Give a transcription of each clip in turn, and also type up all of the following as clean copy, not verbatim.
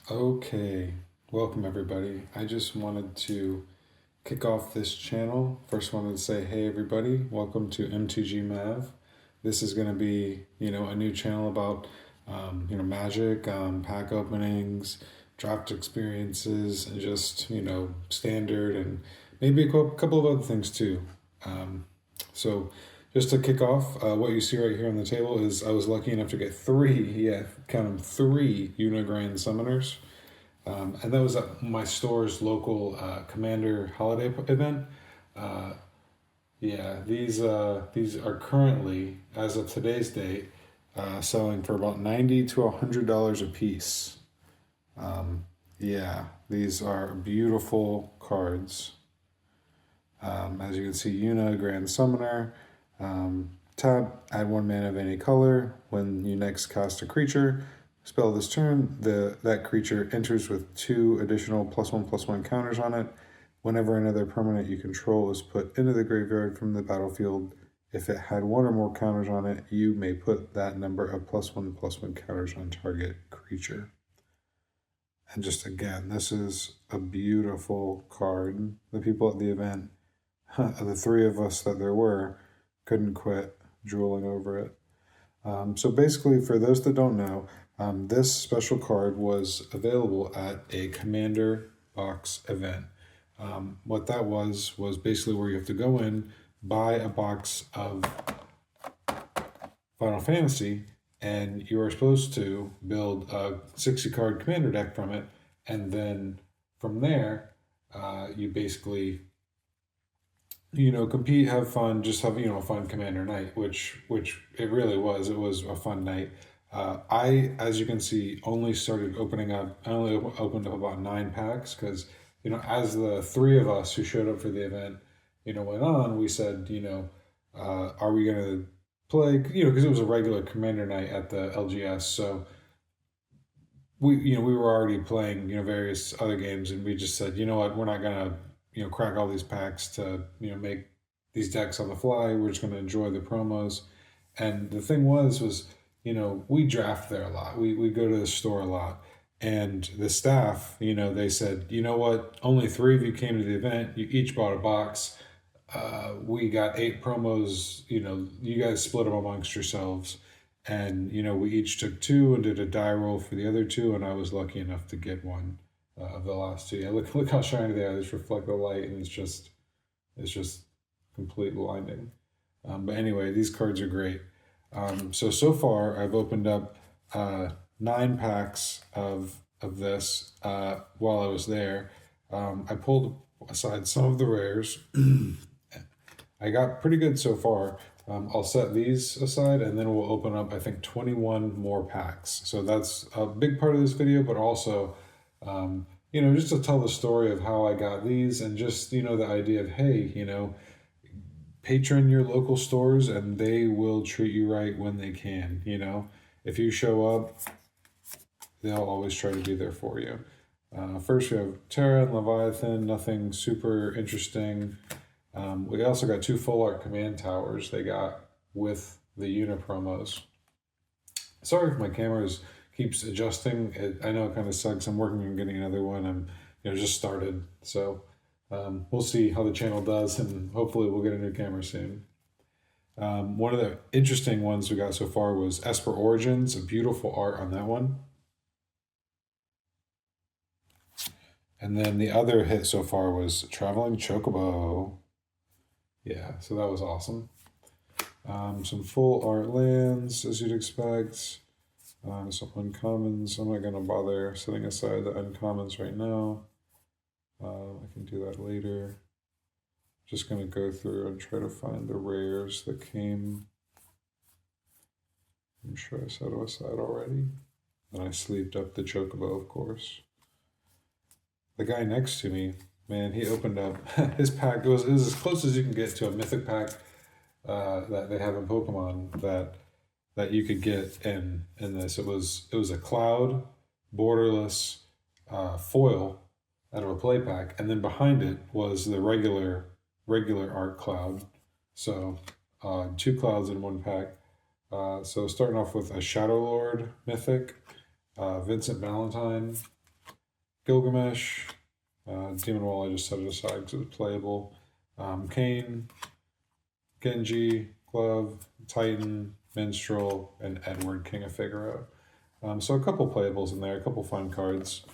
Okay, welcome everybody. I just wanted to kick off this channel. First wanted to say, hey everybody, welcome to M2G Mav. This is going to be, a new channel about, magic, pack openings, draft experiences, and just, standard and maybe a couple of other things too. So just to kick off, what you see right here on the table is I was lucky enough to get count them, three Unigrand Summoners. And that was at my store's local Commander holiday event. Uh, these are currently, as of today's date, selling for about $90 to $100 a piece. These are beautiful cards. As you can see, Yuna, Grand Summoner. Tap, add 1 mana of any color. When you next cast a creature, spell this turn, that creature enters with 2 additional +1/+1 counters on it. Whenever another permanent you control is put into the graveyard from the battlefield, if it had 1 or more counters on it, you may put that number of +1/+1 counters on target creature. And just again, this is a beautiful card. The people at the event, the 3 of us that there were, couldn't quit drooling over it. So basically, for those that don't know, this special card was available at a Commander box event. What that was basically where you have to go in, buy a box of Final Fantasy, and you are supposed to build a 60 card Commander deck from it, and then from there, you basically compete, have fun, just have a fun Commander night, which it really was. It was a fun night. I, as you can see, only started opening up. I only opened up about 9 packs because as the 3 of us who showed up for the event, went on, we said, are we gonna play? Because it was a regular Commander night at the LGS, so we were already playing various other games, and we just said, you know what, we're not gonna crack all these packs to make these decks on the fly. We're just gonna enjoy the promos. And the thing was we draft there a lot. We go to the store a lot, and the staff, they said, you know what, only 3 of you came to the event. You each bought a box. We got 8 promos. You guys split them amongst yourselves. And we each took 2 and did a die roll for the other 2, and I was lucky enough to get one of the last 2. Yeah, look how shiny they are. They just reflect the light, and it's just complete blinding. But anyway, these cards are great. So far I've opened up 9 packs of this while I was there. I pulled aside some of the rares. I got pretty good so far. I'll set these aside, and then we'll open up, I think, 21 more packs. So that's a big part of this video, but also, just to tell the story of how I got these, and just, the idea of, hey, patron your local stores and they will treat you right when they can. If you show up, they'll always try to be there for you. First we have Terra and Leviathan, nothing super interesting. We also got 2 full art command towers they got with the Una promos. Sorry if my camera keeps adjusting. I know it kind of sucks. I'm working on getting another one. I'm just started, so we'll see how the channel does, and hopefully we'll get a new camera soon. One of the interesting ones we got so far was Esper Origins, a beautiful art on that one. And then the other hit so far was Traveling Chocobo. Yeah, so that was awesome. Some full art lands, as you'd expect. Some uncommons. I'm not going to bother setting aside the uncommons right now. I can do that later. Just going to go through and try to find the rares that came. I'm sure I set them aside already. And I sleeved up the Chocobo, of course. The guy next to me, man, he opened up his pack. It was as close as you can get to a mythic pack that they have in Pokemon that you could get in this. It was a cloud, borderless foil out of a play pack, and then behind it was the regular art cloud. So 2 clouds in 1 pack. So starting off with a Shadow Lord mythic, Vincent Valentine, Gilgamesh, Demon Wall I just set it aside because it's playable. Kane, Genji, Glove, Titan, Minstrel, and Edward, King of Figaro. So a couple playables in there, a couple fun cards.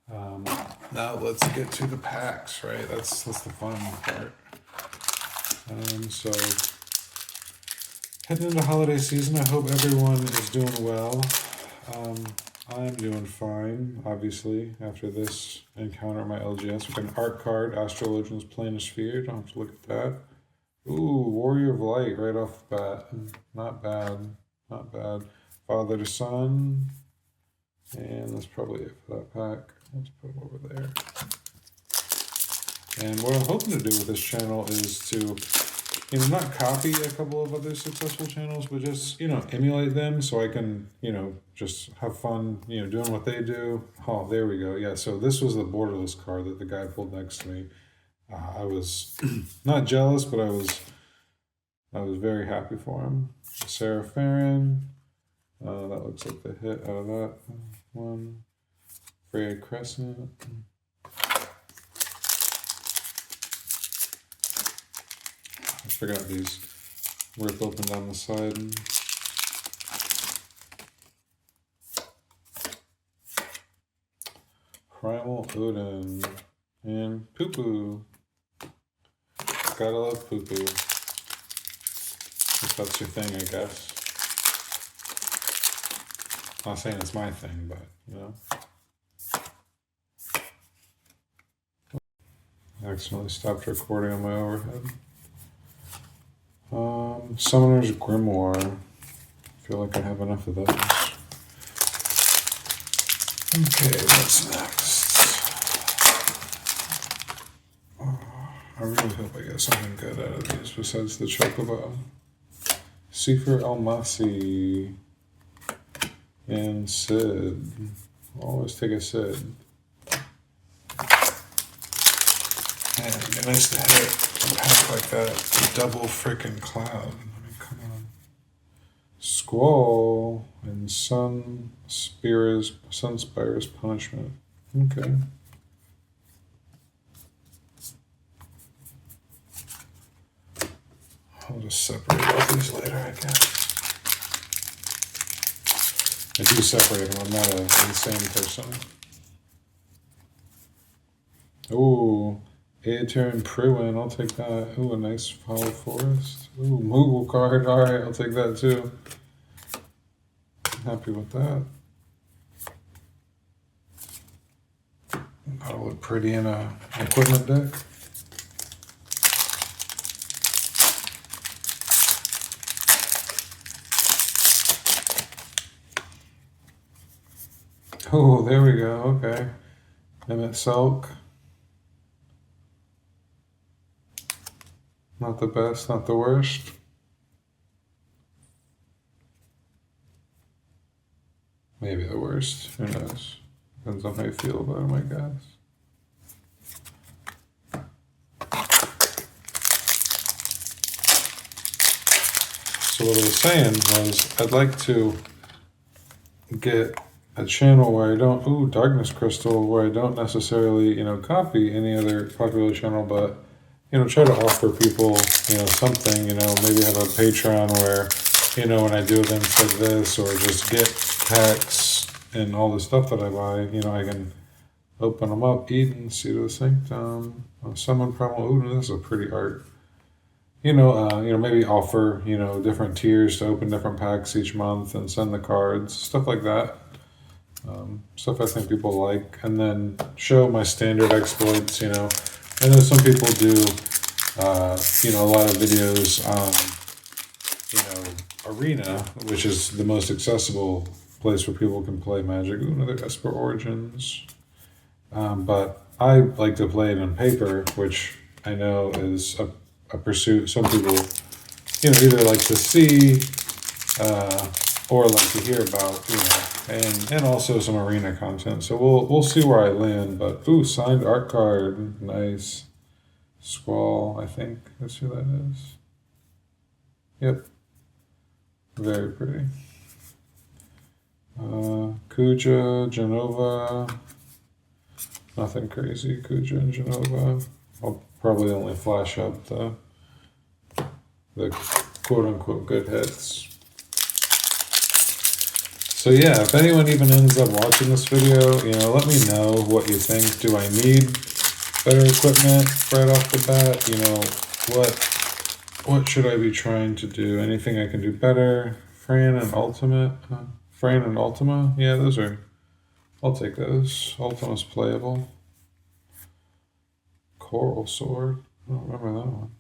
Now let's get to the packs, right? That's the fun part. So heading into holiday season, I hope everyone is doing well. I'm doing fine, obviously, after this encounter at my LGS. We got an art card, Astrologian's Planisphere. Don't have to look at that. Ooh, Warrior of Light right off the bat. Not bad. Not bad. Father to Son. And that's probably it for that pack. Let's put them over there. And what I'm hoping to do with this channel is to, not copy a couple of other successful channels, but just, emulate them so I can, just have fun, doing what they do. Oh, there we go. Yeah, so this was the borderless card that the guy pulled next to me. I was not jealous, but I was very happy for him. Sarah Farron. That looks like the hit out of that one. Freya Crescent. I forgot these rip open down the side. Primal Odin and Poo Poo. Gotta love Poo Poo. If that's your thing, I guess. I'm not saying it's my thing, but I accidentally stopped recording on my overhead. Summoner's Grimoire. I feel like I have enough of those. Okay, what's next? I really hope I get something good out of these besides the Chocobo. Seifer Almasi and Sid. Always take a Sid. Man, it'd be nice to hit a pack like that. Double frickin' Cloud. I mean, come on. Squall and Sunspire's Punishment. Okay. I'll just separate all these later, I guess. I do separate them. I'm not an insane person. Ooh, Aeter and Pruin. I'll take that. Ooh, a nice Foul Forest. Ooh, Moogle card. All right, I'll take that too. I'm happy with that. That'll look pretty in an equipment deck. Oh, there we go. Okay. Emmett Selk. Not the best, not the worst. Maybe the worst. Who knows? Depends on how you feel about him, I guess. So what I was saying was I'd like to get a channel where I don't, ooh, Darkness Crystal, where I don't necessarily, copy any other popular channel, but, try to offer people, something, maybe have a Patreon where, when I do events like this, or just get packs and all the stuff that I buy, I can open them up, eat, and see to the Sanctum. Summon Primal Odin, this is a pretty art. Maybe offer, different tiers to open different packs each month and send the cards, stuff like that. Stuff I think people like, and then show my standard exploits. I know some people do, a lot of videos on, Arena, which is the most accessible place where people can play Magic. Ooh, another Esper Origins. But I like to play it on paper, which I know is a pursuit some people, either like to see, or like to hear about, and also some arena content. So we'll see where I land. But ooh, signed art card, nice. Squall, I think that's who that is. Yep, very pretty. Kuja, Genova, Nothing crazy. Kuja and Genova. I'll probably only flash up the quote-unquote good hits. So yeah, if anyone even ends up watching this video, let me know what you think. Do I need better equipment right off the bat? What should I be trying to do? Anything I can do better? Fran and Ultimate? Fran and Ultima? Yeah, those are... I'll take those. Ultima's playable. Coral Sword. I don't remember that one.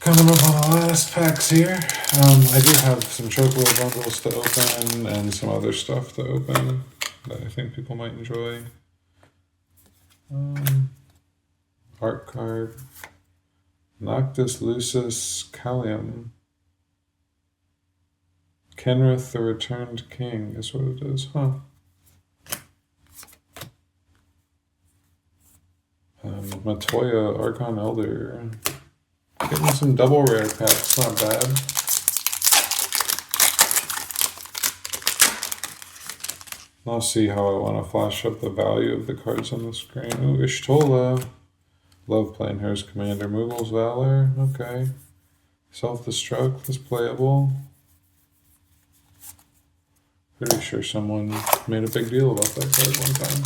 Coming up on the last packs here. I do have some chocolate bundles to open and some other stuff to open that I think people might enjoy. Art card. Noctis Lucis Callium. Kenrith the Returned King is what it is, huh? Matoya Archon Elder. Getting some double rare packs, not bad. I'll see how I want to flash up the value of the cards on the screen. Ooh, Ishtola. Love playing her as Commander. Mughals Valor. Okay. Self-Destruct is playable. Pretty sure someone made a big deal about that card one time.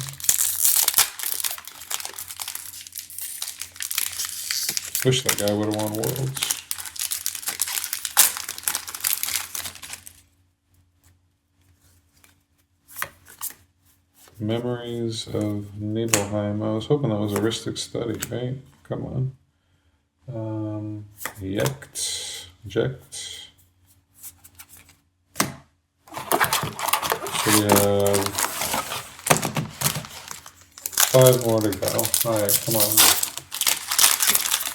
Wish that guy would have won Worlds. Memories of Nibelheim. I was hoping that was a Ristic Study, right? Come on. Jekt. So we have 5 more to go. Alright, come on.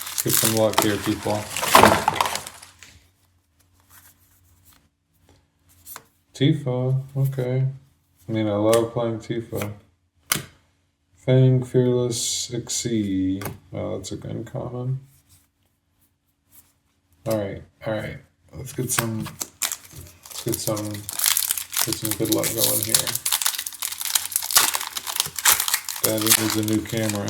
Let's get some luck here, people. Tifa, okay. I mean, I love playing Tifa. Fang, Fearless, Exceed. Oh, that's a good common. Alright. Let's get some good luck going here. Daddy needs a new camera.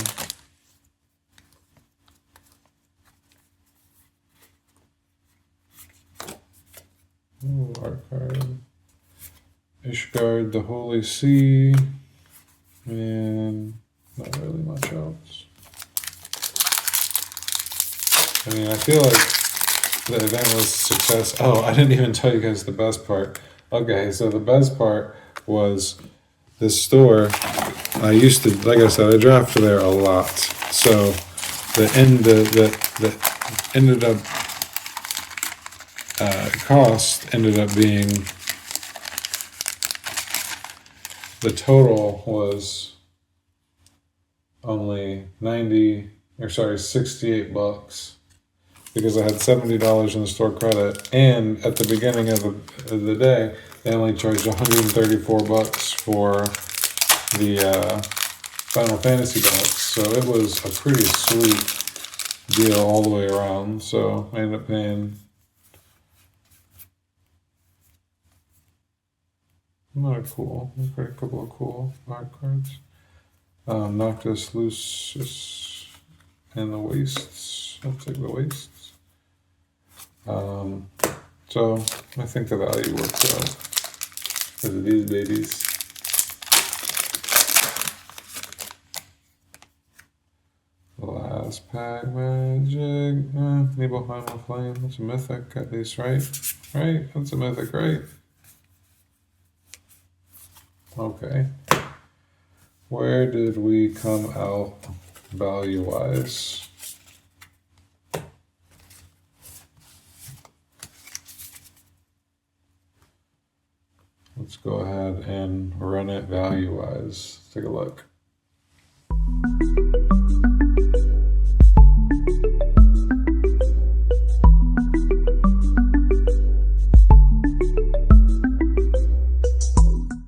Ooh, art card. Ishgard, the Holy Sea, and not really much else. I mean, I feel like the event was a success. Oh, I didn't even tell you guys the best part. Okay, so the best part was this store. I used to, like I said, I drafted there a lot. So the ended up cost ended up being, the total was only $68 because I had $70 in the store credit, and at the beginning of the day they only charged $134 for the Final Fantasy box, so it was a pretty sweet deal all the way around. So I ended up paying not cool. We've got a couple of cool art cards. Noctis Lucis and the Wastes. I'll take the Wastes. So I think the value works out because of these babies. The last pack magic. Nibelheim of Flame. That's a mythic at least, right? Right? That's a mythic, right? Okay. Where did we come out value-wise? Let's go ahead and run it value-wise. Take a look.